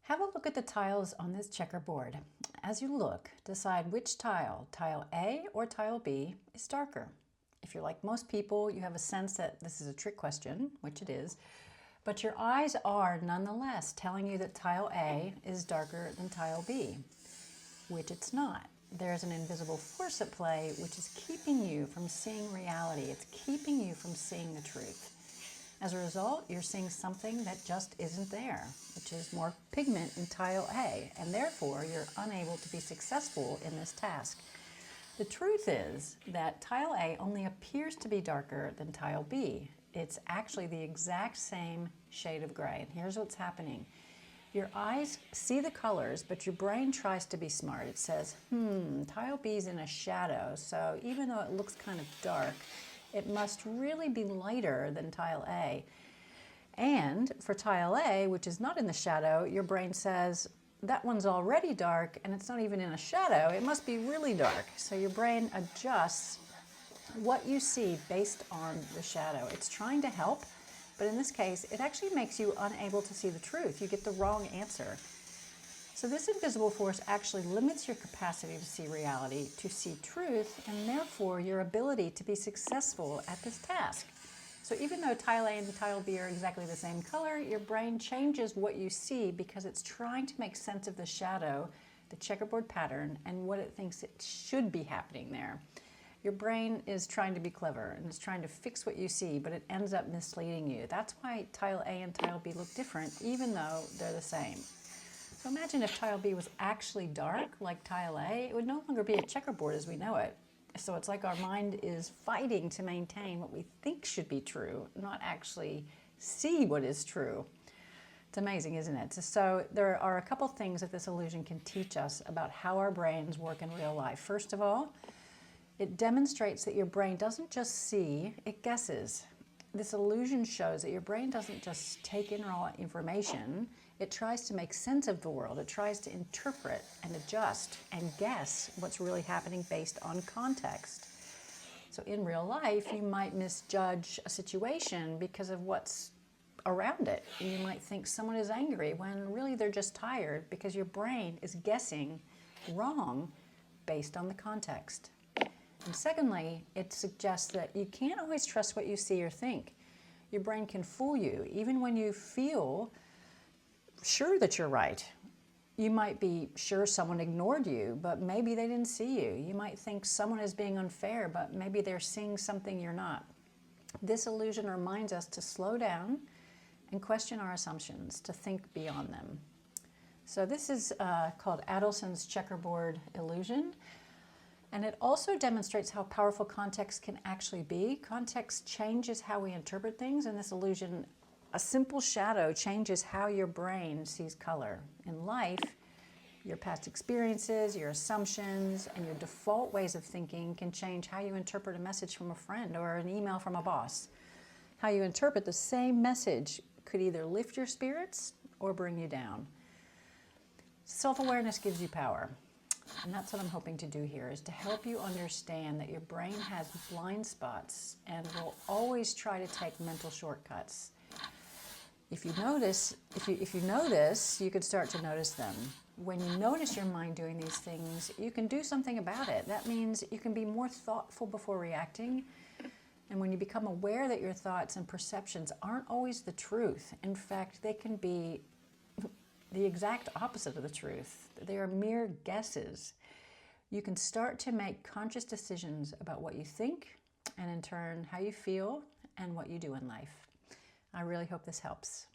Have a look at the tiles on this checkerboard. As you look, decide which tile, tile A or tile B, is darker. If you're like most people, you have a sense that this is a trick question, which it is, but your eyes are nonetheless telling you that tile A is darker than tile B, which it's not. There's an invisible force at play which is keeping you from seeing reality. It's keeping you from seeing the truth. As a result, you're seeing something that just isn't there, which is more pigment in tile A, and therefore you're unable to be successful in this task. The truth is that tile A only appears to be darker than tile B. It's actually the exact same shade of gray. And here's what's happening. Your eyes see the colors, but your brain tries to be smart. It says, tile B is in a shadow, so even though it looks kind of dark, it must really be lighter than tile A. And for tile A, which is not in the shadow, your brain says, that one's already dark and it's not even in a shadow, it must be really dark. So your brain adjusts what you see based on the shadow. It's trying to help, but in this case, it actually makes you unable to see the truth. You get the wrong answer. So this invisible force actually limits your capacity to see reality, to see truth, and therefore your ability to be successful at this task. So even though tile A and tile B are exactly the same color, your brain changes what you see because it's trying to make sense of the shadow, the checkerboard pattern, and what it thinks it should be happening there. Your brain is trying to be clever and is trying to fix what you see, but it ends up misleading you. That's why tile A and tile B look different, even though they're the same. So imagine if tile B was actually dark, like tile A, it would no longer be a checkerboard as we know it. So it's like our mind is fighting to maintain what we think should be true, not actually see what is true. It's amazing, isn't it? So there are a couple things that this illusion can teach us about how our brains work in real life. First of all, it demonstrates that your brain doesn't just see, it guesses. This illusion shows that your brain doesn't just take in raw information, it tries to make sense of the world. It tries to interpret and adjust and guess what's really happening based on context. So in real life, you might misjudge a situation because of what's around it. You might think someone is angry when really they're just tired because your brain is guessing wrong based on the context. And secondly, it suggests that you can't always trust what you see or think. Your brain can fool you, even when you feel sure that you're right. You might be sure someone ignored you, but maybe they didn't see you. You might think someone is being unfair, but maybe they're seeing something you're not. This illusion reminds us to slow down and question our assumptions, to think beyond them. So this is called Adelson's checkerboard illusion. And it also demonstrates how powerful context can actually be. Context changes how we interpret things. In this illusion, a simple shadow changes how your brain sees color. In life, your past experiences, your assumptions, and your default ways of thinking can change how you interpret a message from a friend or an email from a boss. How you interpret the same message could either lift your spirits or bring you down. Self-awareness gives you power. And that's what I'm hoping to do here, is to help you understand that your brain has blind spots and will always try to take mental shortcuts. If you know this, you could start to notice them. When you notice your mind doing these things, you can do something about it. That means you can be more thoughtful before reacting. And when you become aware that your thoughts and perceptions aren't always the truth, in fact, they can be the exact opposite of the truth. They are mere guesses. You can start to make conscious decisions about what you think and in turn how you feel and what you do in life. I really hope this helps.